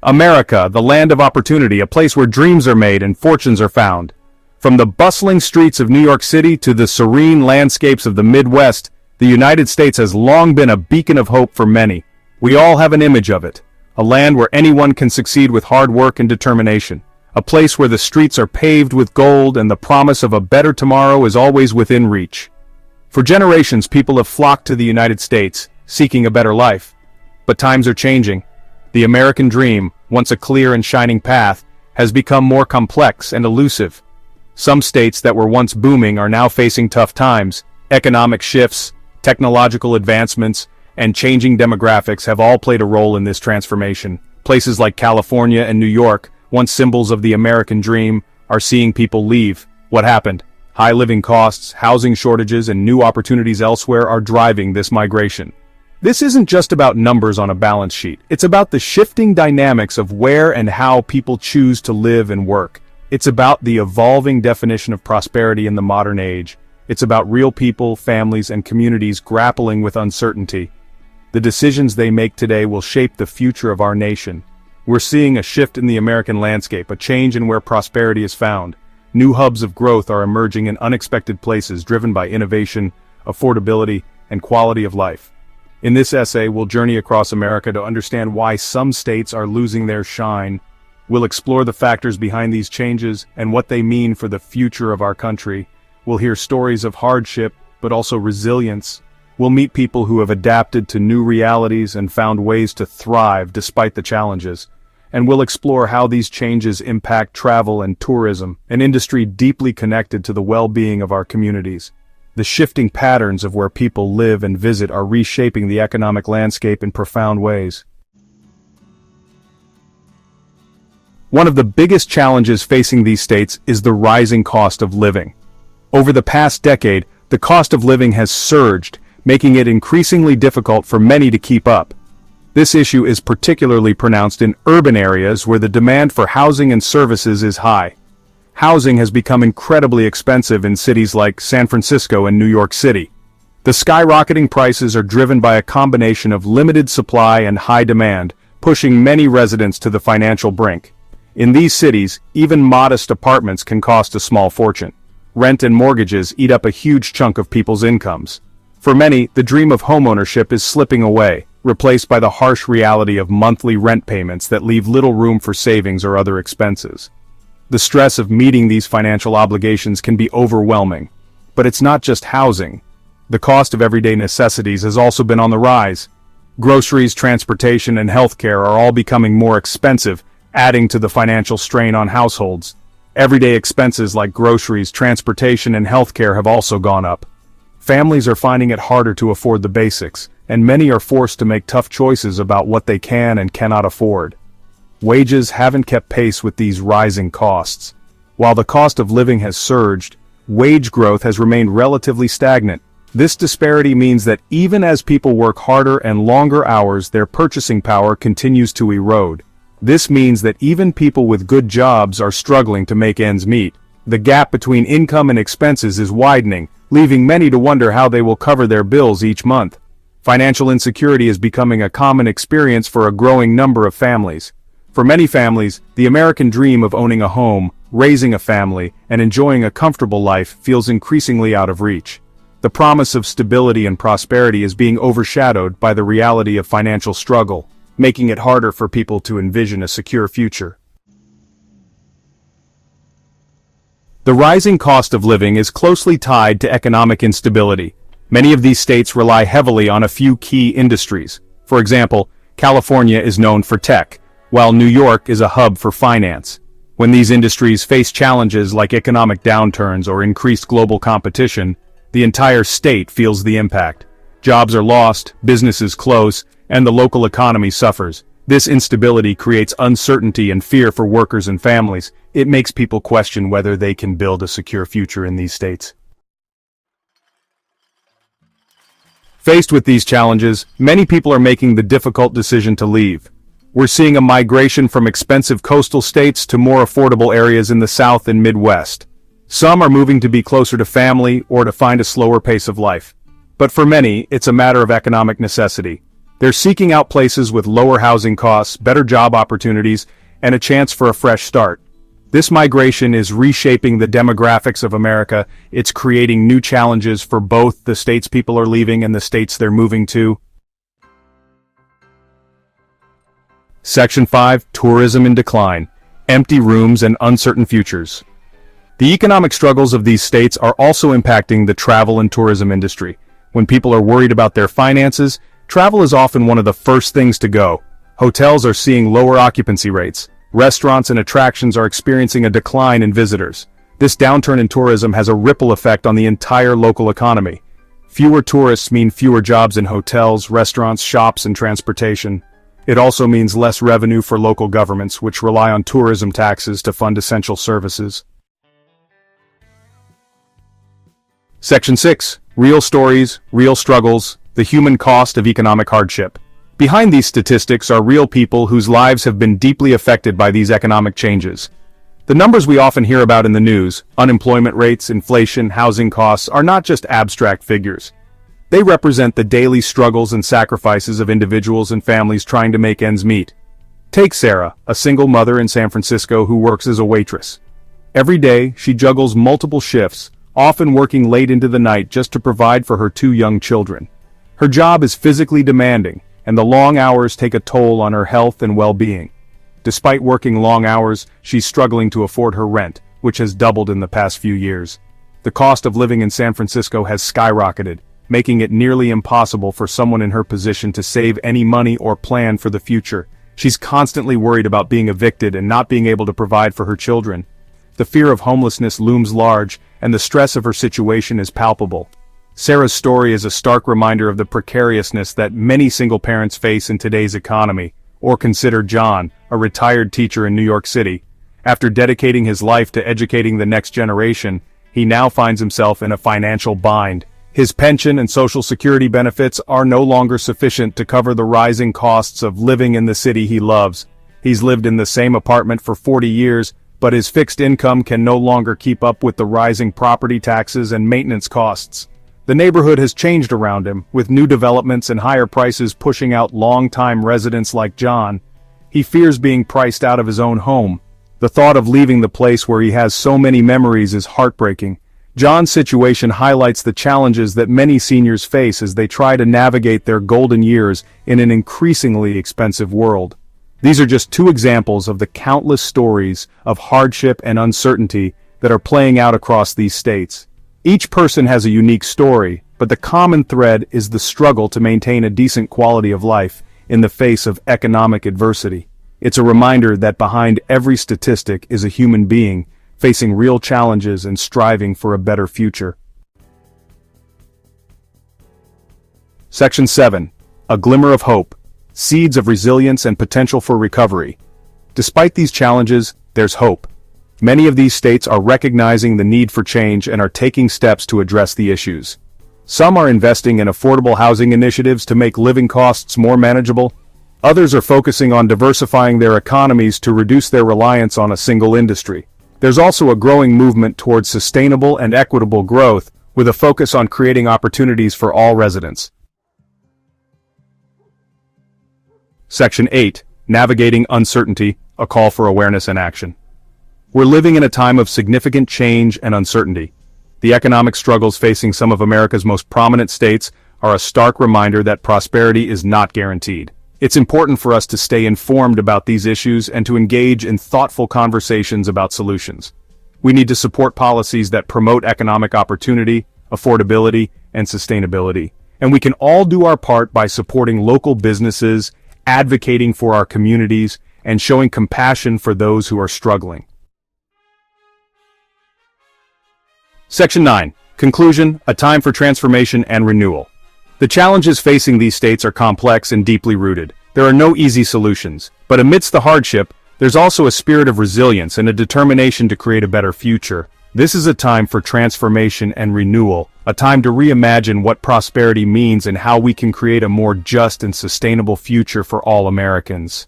America, the land of opportunity, a place where dreams are made and fortunes are found. From the bustling streets of New York City to the serene landscapes of the Midwest, the United States has long been a beacon of hope for many. We all have an image of it. A land where anyone can succeed with hard work and determination. A place where the streets are paved with gold and the promise of a better tomorrow is always within reach. For generations, people have flocked to the United States, seeking a better life. But times are changing. The American dream, once a clear and shining path, has become more complex and elusive. Some states that were once booming are now facing tough times. Economic shifts, technological advancements, and changing demographics have all played a role in this transformation. Places like California and New York, once symbols of the American dream, are seeing people leave. What happened? High living costs, housing shortages, and new opportunities elsewhere are driving this migration. This isn't just about numbers on a balance sheet. It's about the shifting dynamics of where and how people choose to live and work. It's about the evolving definition of prosperity in the modern age. It's about real people, families, and communities grappling with uncertainty. The decisions they make today will shape the future of our nation. We're seeing a shift in the American landscape, a change in where prosperity is found. New hubs of growth are emerging in unexpected places, driven by innovation, affordability, and quality of life. In this essay, we'll journey across America to understand why some states are losing their shine. We'll explore the factors behind these changes and what they mean for the future of our country. We'll hear stories of hardship, but also resilience. We'll meet people who have adapted to new realities and found ways to thrive despite the challenges. And we'll explore how these changes impact travel and tourism, an industry deeply connected to the well-being of our communities. The shifting patterns of where people live and visit are reshaping the economic landscape in profound ways. One of the biggest challenges facing these states is the rising cost of living. Over the past decade, the cost of living has surged, making it increasingly difficult for many to keep up. This issue is particularly pronounced in urban areas where the demand for housing and services is high. Housing has become incredibly expensive in cities like San Francisco and New York City. The skyrocketing prices are driven by a combination of limited supply and high demand, pushing many residents to the financial brink. In these cities, even modest apartments can cost a small fortune. Rent and mortgages eat up a huge chunk of people's incomes. For many, the dream of homeownership is slipping away, replaced by the harsh reality of monthly rent payments that leave little room for savings or other expenses. The stress of meeting these financial obligations can be overwhelming. But it's not just housing. The cost of everyday necessities has also been on the rise. Groceries, transportation, and healthcare are all becoming more expensive, adding to the financial strain on households. Everyday expenses like groceries, transportation, and healthcare have also gone up. Families are finding it harder to afford the basics, and many are forced to make tough choices about what they can and cannot afford. Wages haven't kept pace with these rising costs. While the cost of living has surged, wage growth has remained relatively stagnant. This disparity means that even as people work harder and longer hours, their purchasing power continues to erode. This means that even people with good jobs are struggling to make ends meet. The gap between income and expenses is widening, leaving many to wonder how they will cover their bills each month. Financial insecurity is becoming a common experience for a growing number of families. For many families, the American dream of owning a home, raising a family, and enjoying a comfortable life feels increasingly out of reach. The promise of stability and prosperity is being overshadowed by the reality of financial struggle, making it harder for people to envision a secure future. The rising cost of living is closely tied to economic instability. Many of these states rely heavily on a few key industries. For example, California is known for tech, while New York is a hub for finance. When these industries face challenges like economic downturns or increased global competition, the entire state feels the impact. Jobs are lost, businesses close, and the local economy suffers. This instability creates uncertainty and fear for workers and families. It makes people question whether they can build a secure future in these states. Faced with these challenges, many people are making the difficult decision to leave. We're seeing a migration from expensive coastal states to more affordable areas in the South and Midwest. Some are moving to be closer to family or to find a slower pace of life. But for many, it's a matter of economic necessity. They're seeking out places with lower housing costs, better job opportunities, and a chance for a fresh start. This migration is reshaping the demographics of America. It's creating new challenges for both the states people are leaving and the states they're moving to. Section 5, Tourism in Decline. Empty rooms and uncertain futures. The economic struggles of these states are also impacting the travel and tourism industry. When people are worried about their finances, travel is often one of the first things to go. Hotels are seeing lower occupancy rates. Restaurants and attractions are experiencing a decline in visitors. This downturn in tourism has a ripple effect on the entire local economy. Fewer tourists mean fewer jobs in hotels, restaurants, shops, and transportation. It also means less revenue for local governments, which rely on tourism taxes to fund essential services. Section 6. Real stories, real struggles, the human cost of economic hardship. Behind these statistics are real people whose lives have been deeply affected by these economic changes. The numbers we often hear about in the news, unemployment rates, inflation, housing costs, are not just abstract figures. They represent the daily struggles and sacrifices of individuals and families trying to make ends meet. Take Sarah, a single mother in San Francisco who works as a waitress. Every day, she juggles multiple shifts, often working late into the night just to provide for her 2 young children. Her job is physically demanding, and the long hours take a toll on her health and well-being. Despite working long hours, she's struggling to afford her rent, which has doubled in the past few years. The cost of living in San Francisco has skyrocketed, making it nearly impossible for someone in her position to save any money or plan for the future. She's constantly worried about being evicted and not being able to provide for her children. The fear of homelessness looms large, and the stress of her situation is palpable. Sarah's story is a stark reminder of the precariousness that many single parents face in today's economy. Or consider John, a retired teacher in New York City. After dedicating his life to educating the next generation, he now finds himself in a financial bind. His pension and Social Security benefits are no longer sufficient to cover the rising costs of living in the city he loves. He's lived in the same apartment for 40 years, but his fixed income can no longer keep up with the rising property taxes and maintenance costs. The neighborhood has changed around him, with new developments and higher prices pushing out long-time residents like John. He fears being priced out of his own home. The thought of leaving the place where he has so many memories is heartbreaking. John's situation highlights the challenges that many seniors face as they try to navigate their golden years in an increasingly expensive world. These are just 2 examples of the countless stories of hardship and uncertainty that are playing out across these states. Each person has a unique story, but the common thread is the struggle to maintain a decent quality of life in the face of economic adversity. It's a reminder that behind every statistic is a human being, facing real challenges and striving for a better future. Section 7. A Glimmer of Hope. Seeds of Resilience and Potential for Recovery. Despite these challenges, there's hope. Many of these states are recognizing the need for change and are taking steps to address the issues. Some are investing in affordable housing initiatives to make living costs more manageable. Others are focusing on diversifying their economies to reduce their reliance on a single industry. There's also a growing movement towards sustainable and equitable growth, with a focus on creating opportunities for all residents. Section 8. Navigating Uncertainty, a Call for Awareness and Action. We're living in a time of significant change and uncertainty. The economic struggles facing some of America's most prominent states are a stark reminder that prosperity is not guaranteed. It's important for us to stay informed about these issues and to engage in thoughtful conversations about solutions. We need to support policies that promote economic opportunity, affordability, and sustainability. And we can all do our part by supporting local businesses, advocating for our communities, and showing compassion for those who are struggling. Section 9. Conclusion, a time for transformation and renewal. The challenges facing these states are complex and deeply rooted. There are no easy solutions, but amidst the hardship, there's also a spirit of resilience and a determination to create a better future. This is a time for transformation and renewal, a time to reimagine what prosperity means and how we can create a more just and sustainable future for all Americans.